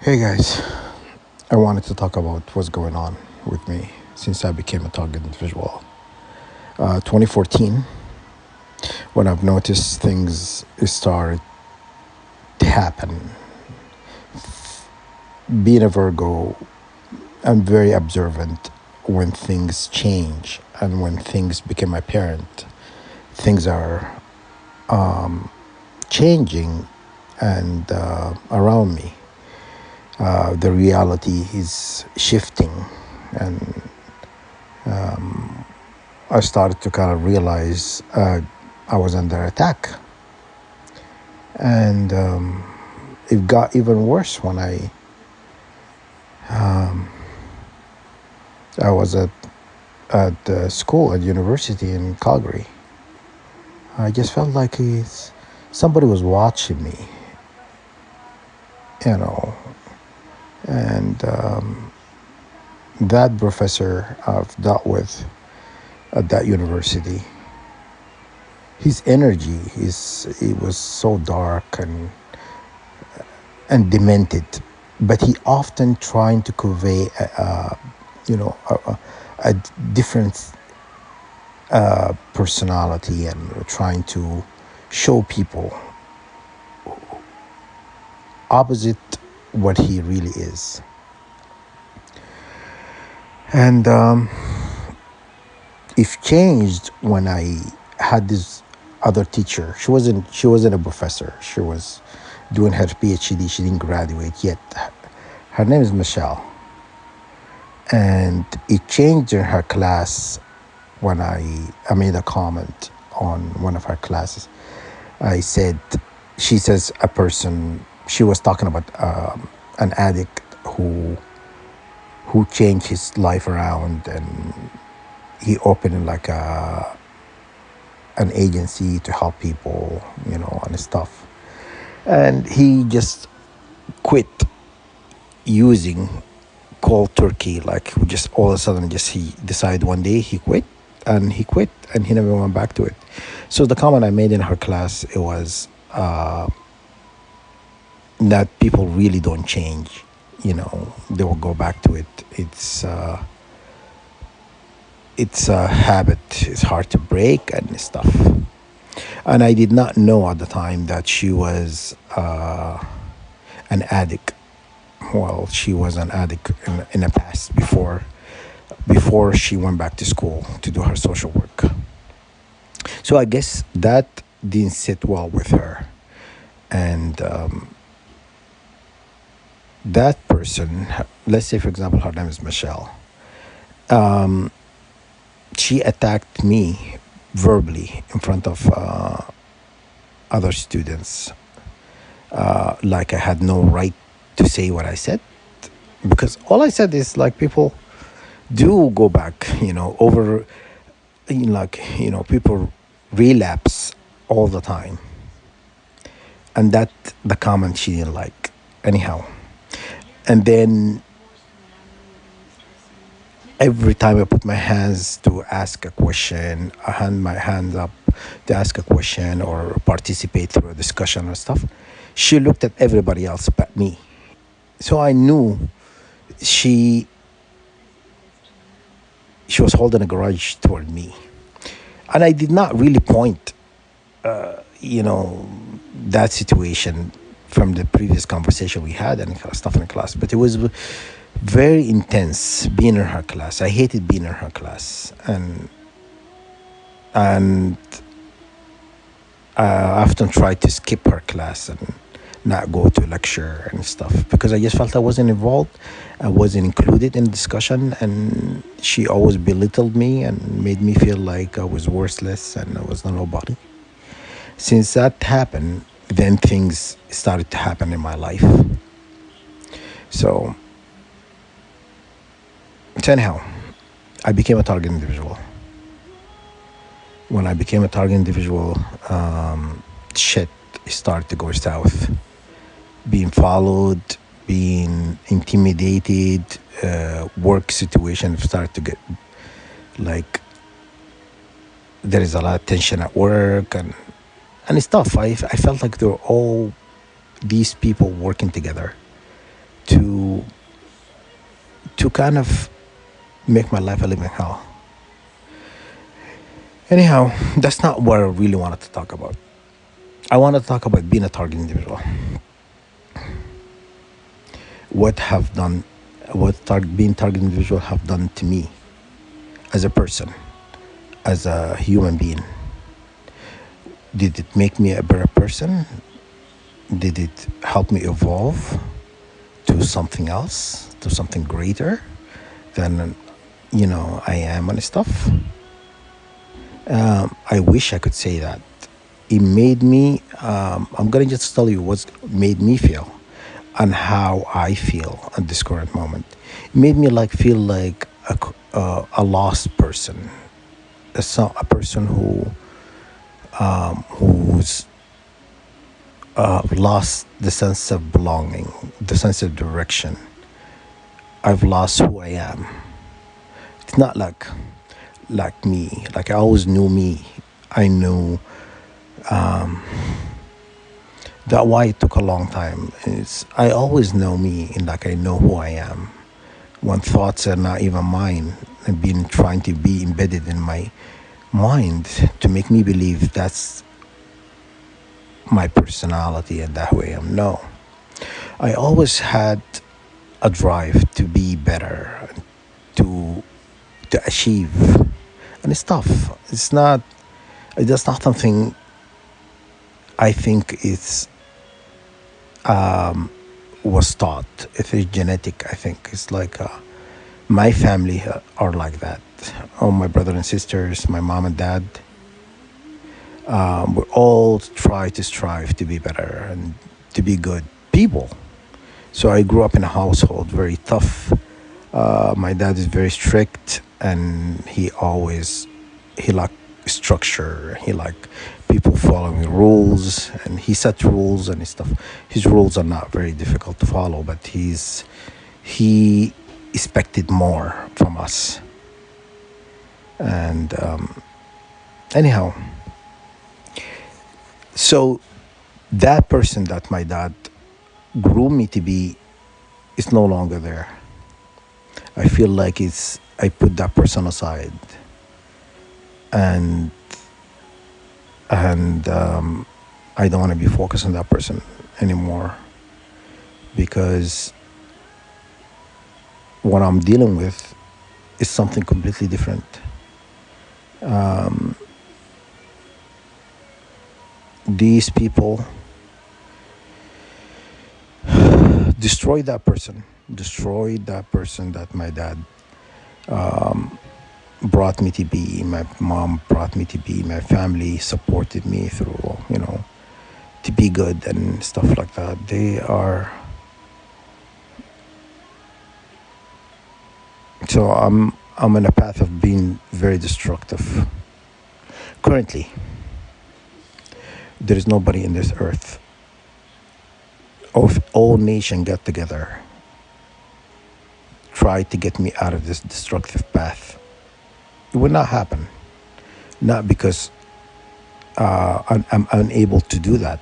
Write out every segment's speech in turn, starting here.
Hey guys, I wanted to talk about what's going on with me since I became a target individual. 2014, when I've noticed things start to happen. Being a Virgo, I'm very observant when things change and when things become apparent. Things are changing and around me. The reality is shifting, and I started to kind of realize I was under attack. And it got even worse when I was at school, at university in Calgary. I just felt like somebody was watching me, you know. And that professor I've dealt with at that university, his energy it was so dark and demented, but he often trying to convey a different personality, and trying to show people opposite what he really is. And it changed when I had this other teacher. She wasn't a professor. She was doing her PhD. She didn't graduate yet. Her name is Michelle. And it changed in her class when I made a comment on one of her classes. I said, she says a person, she was talking about an addict who changed his life around, and he opened like an agency to help people, and stuff. And he just quit using cold turkey, like just all of a sudden, just he decided one day he quit, and he never went back to it. So the comment I made in her class, it was that people really don't change. They will go back to it. It's a habit. It's hard to break and stuff. And I did not know at the time that she was an addict. Well, she was an addict in the past, before she went back to school to do her social work. So I guess that didn't sit well with her. And that person, let's say, for example, her name is Michelle. She attacked me verbally in front of other students, like I had no right to say what I said, because all I said is like people do go back, over, people relapse all the time, and that the comment she didn't like, anyhow. And then every time I put my hands to ask a question, I hand my hands up to ask a question or participate through a discussion or stuff, she looked at everybody else but me. So I knew she was holding a grudge toward me. And I did not really point, that situation from the previous conversation we had and stuff in class, but it was very intense being in her class. I hated being in her class, and I often tried to skip her class and not go to lecture and stuff, because I just felt I wasn't involved, I wasn't included in the discussion, and she always belittled me and made me feel like I was worthless and I was not nobody. Since that happened, then things started to happen in my life. So anyhow, I became a target individual. When I became a target individual, shit started to go south. Being followed, being intimidated, work situation started to get like there is a lot of tension at work and stuff. I felt like there were all these people working together to kind of make my life a living hell. Anyhow, that's not what I really wanted to talk about. I want to talk about being a target individual. What have done, being target individual have done to me as a person, as a human being. Did it make me a better person? Did it help me evolve to something else, to something greater than I am and stuff? I wish I could say that. It made me. I'm gonna just tell you what's made me feel, and how I feel at this current moment. It made me feel like a lost person, a person who's lost the sense of belonging, the sense of direction. I've lost who I am. It's not like me. Like I always knew me. I knew that why it took a long time is I always know me, and I know who I am. When thoughts are not even mine and been trying to be embedded in my mind to make me believe that's my personality and that who I am. No. I always had a drive to be better, to achieve and stuff. That's not something I think it's was taught. It is genetic. I think it's my family are like that. All my brother and sisters, my mom and dad, we all try to strive to be better and to be good people. So I grew up in a household very tough. My dad is very strict, and he liked structure. He liked people following rules, and he set rules and stuff. His rules are not very difficult to follow, but he expected more from us. And anyhow, so that person that my dad grew me to be is no longer there. I feel like I put that person aside, and I don't want to be focused on that person anymore, because what I'm dealing with is something completely different. These people destroyed that person, that my dad brought me to be, my mom brought me to be, my family supported me through, to be good and stuff like that. So I'm on a path of being very destructive. Currently, there is nobody in this earth, or if all nation get together, try to get me out of this destructive path, it would not happen. Not because I'm unable to do that,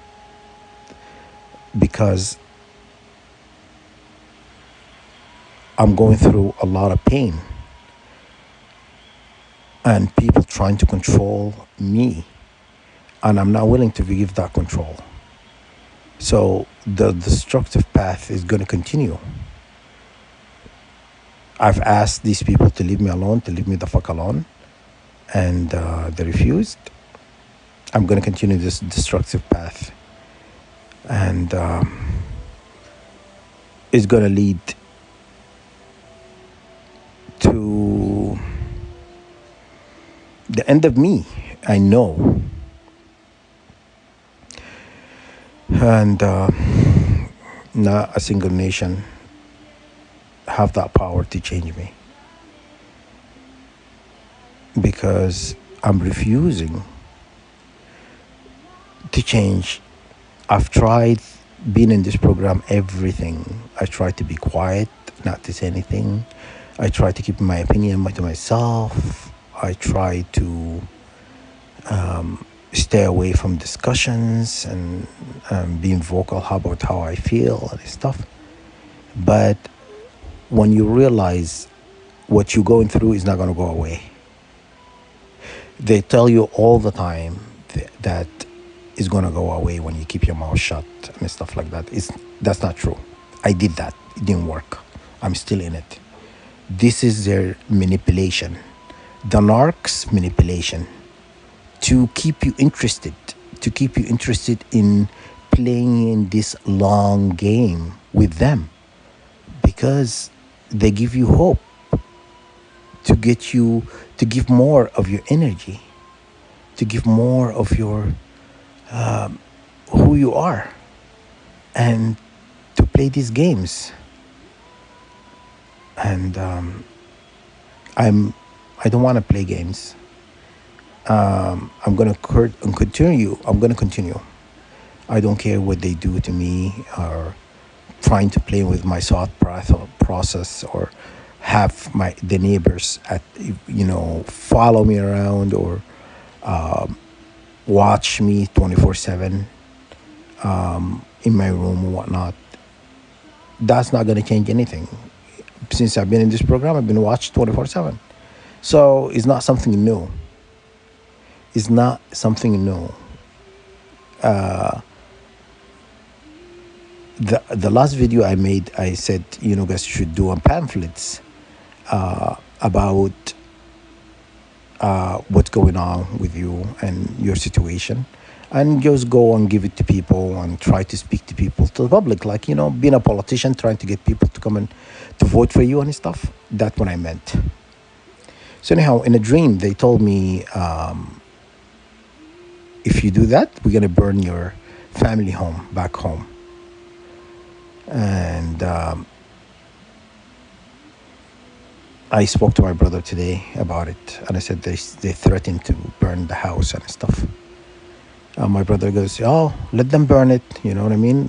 because I'm going through a lot of pain, and people trying to control me, and I'm not willing to give that control. So the destructive path is going to continue. I've asked these people to leave me alone, to leave me the fuck alone, and they refused. I'm going to continue this destructive path, and it's going to lead to the end of me. I know. And not a single nation have that power to change me, because I'm refusing to change. I've tried being in this program, everything. I try to be quiet, not to say anything. I try to keep my opinion to myself. I try to stay away from discussions and being vocal about how I feel and stuff. But when you realize what you're going through is not going to go away, they tell you all the time that it's going to go away when you keep your mouth shut and stuff like that. That's not true. I did that. It didn't work. I'm still in it. This is their manipulation, the narcs manipulation, to keep you interested, in playing in this long game with them, because they give you hope, to get you to give more of your energy, to give more of your who you are, and to play these games. And I don't want to play games. I'm gonna continue. I don't care what they do to me, or trying to play with my thought process, or have the neighbors follow me around, or watch me 24/7 in my room or whatnot. That's not gonna change anything. Since I've been in this program, I've been watched 24/7. So it's not something new. The last video I made, I said, guys should do pamphlets about what's going on with you and your situation, and just go and give it to people and try to speak to people, to the public, like, being a politician, trying to get people to come and to vote for you and stuff. That's what I meant. So anyhow, in a dream, they told me, if you do that, we're going to burn your family home back home. And I spoke to my brother today about it, and I said they threatened to burn the house and stuff. My brother goes, "Oh, let them burn it." You know what I mean?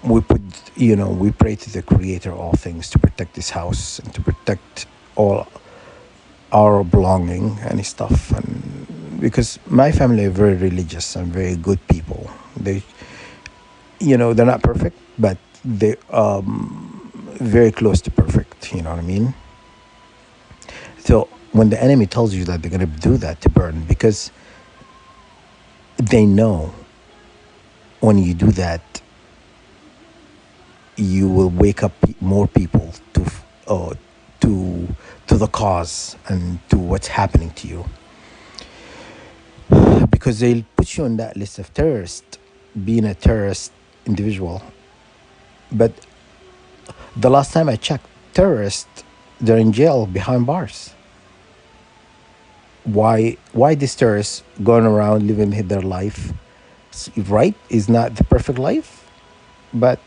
We pray to the Creator of all things to protect this house and to protect all our belonging and stuff. And because my family are very religious and very good people, they're not perfect, but they very close to perfect. You know what I mean? So when the enemy tells you that they're going to do that, to burn, because they know when you do that, you will wake up more people to the cause and to what's happening to you, because they'll put you on that list of terrorists, being a terrorist individual. But the last time I checked, terrorists, they're in jail behind bars. Why these terrorists going around living their life, right? Is not the perfect life, but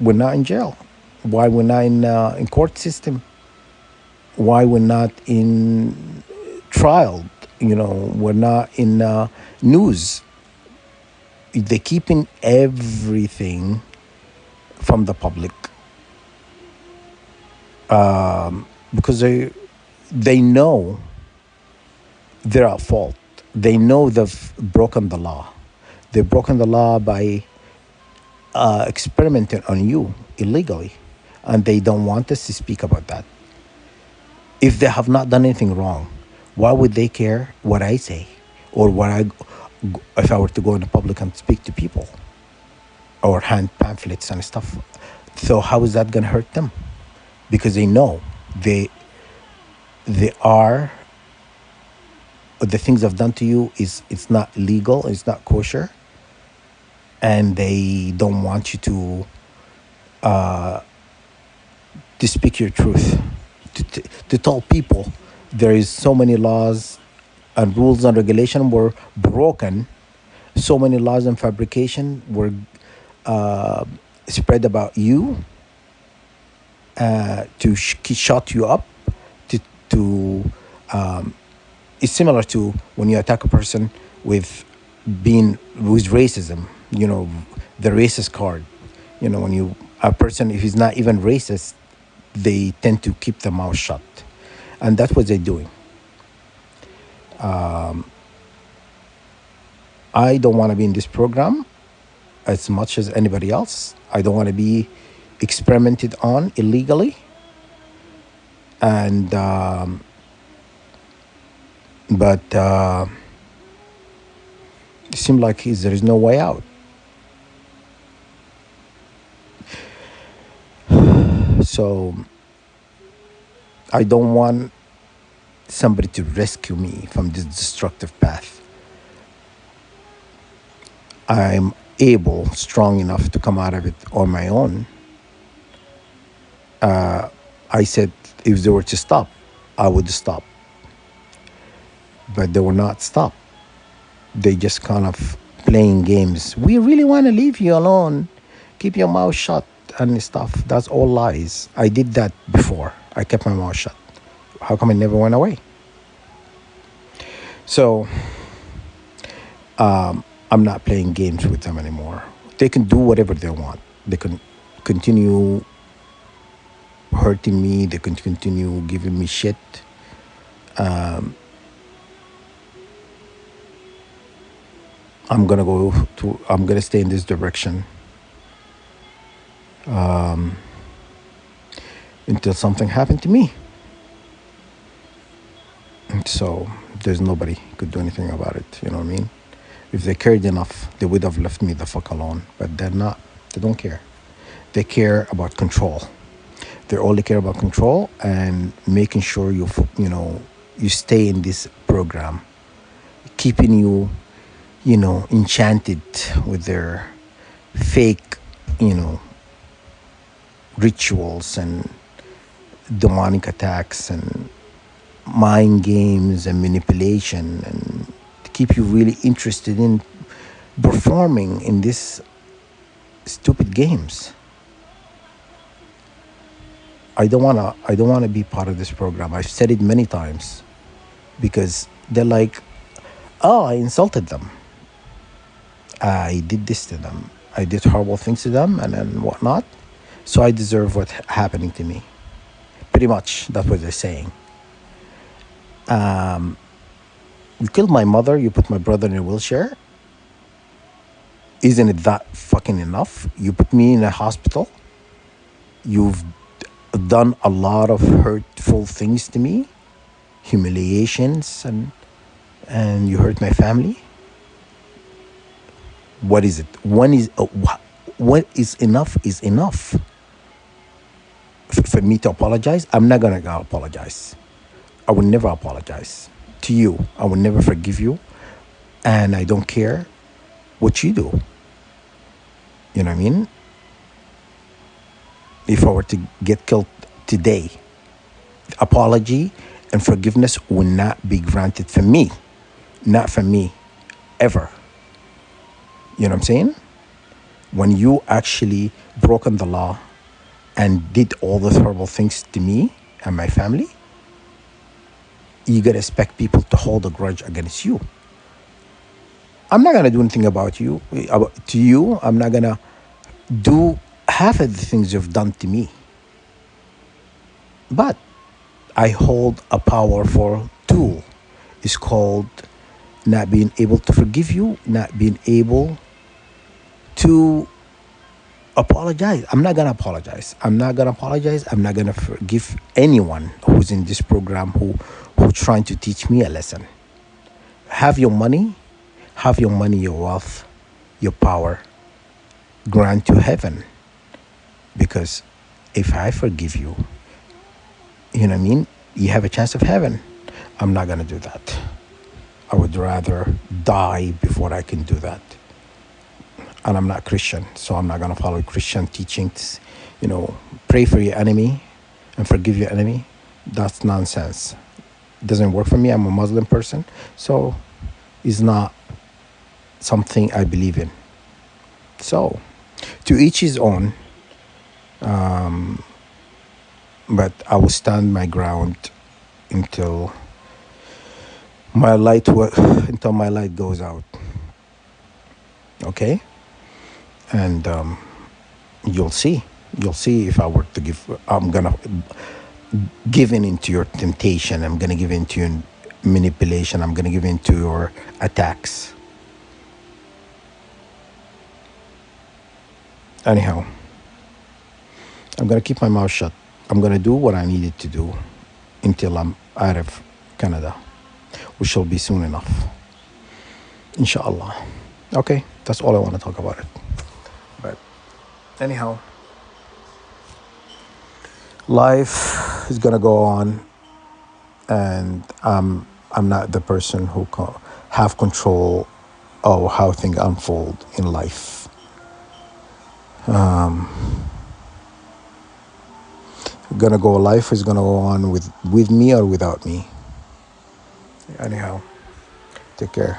we're not in jail. Why we're not in court system? Why we're not in trial? We're not in news. They're keeping everything from the public, because they know they're at fault. They know they've broken the law. They've broken the law by experimenting on you illegally, and they don't want us to speak about that. If they have not done anything wrong, why would they care what I say, or if I were to go in the public and speak to people, or hand pamphlets and stuff? So how is that going to hurt them? Because they know they are, the things I've done to you it's not legal, it's not kosher, and they don't want you to speak your truth, to tell people there is so many laws and rules and regulation were broken, so many laws and fabrication were spread about you, to shut you up, to it's similar to when you attack a person with racism, the racist card. When a person, if he's not even racist, they tend to keep their mouth shut, and that's what they're doing. I don't want to be in this program. as much as anybody else. I don't want to be experimented on illegally. And but it seemed like there is no way out. So I don't want somebody to rescue me from this destructive path. I'm able, strong enough to come out of it on my own. I said if they were to stop, I would stop. But they will not stop. They just kind of playing games. We really want to leave you alone. Keep your mouth shut and stuff. That's all lies. I did that before. I kept my mouth shut. How come it never went away? So I'm not playing games with them anymore. They can do whatever they want. They can continue hurting me. They can continue giving me shit. I'm gonna stay in this direction until something happened to me. And so there's nobody could do anything about it. You know what I mean? If they cared enough, they would have left me the fuck alone. But they're not. They don't care. They care about control. They only care about control and making sure you stay in this program, keeping you, enchanted with their fake, rituals and demonic attacks and mind games and manipulation, and to keep you really interested in performing in these stupid games. I don't wanna be part of this program. I've said it many times because they're like, oh, I insulted them. I did this to them. I did horrible things to them and then whatnot. So I deserve what's happening to me. Pretty much, that's what they're saying. You killed my mother, you put my brother in a wheelchair. Isn't it that fucking enough? You put me in a hospital. You've done a lot of hurtful things to me, humiliations, and you hurt my family. What is it? What is enough is enough. For me to apologize, I'm not gonna apologize. I will never apologize to you. I will never forgive you, and I don't care what you do. You know what I mean? If I were to get killed today, apology and forgiveness will not be granted for me. Not for me, ever. You know what I'm saying? When you actually broken the law and did all those horrible things to me and my family, you gotta expect people to hold a grudge against you. I'm not gonna do anything to you. I'm not gonna do half of the things you've done to me. But I hold a powerful tool. It's called not being able to forgive you, not being able to apologize. I'm not gonna apologize. I'm not gonna forgive anyone who's in this program who's trying to teach me a lesson. Have your money, your wealth, your power, grant to heaven. Because if I forgive you, you know what I mean? You have a chance of heaven. I'm not gonna do that. I would rather die before I can do that. And I'm not Christian, so I'm not gonna follow Christian teachings. Pray for your enemy and forgive your enemy. That's nonsense. It doesn't work for me. I'm a Muslim person, so it's not something I believe in. So, to each his own. But I will stand my ground until my light goes out. Okay, and you'll see if I were to give. I'm gonna give in into your temptation. I'm gonna give in to your manipulation. I'm gonna give in to your attacks. Anyhow, I'm gonna keep my mouth shut. I'm gonna do what I needed to do until I'm out of Canada, which shall be soon enough, inshallah. Okay, that's all I want to talk about it. But anyhow, life is gonna go on, and I'm not the person who have control of how things unfold in life. Gonna go. Life is gonna go on with me or without me. Anyhow, take care.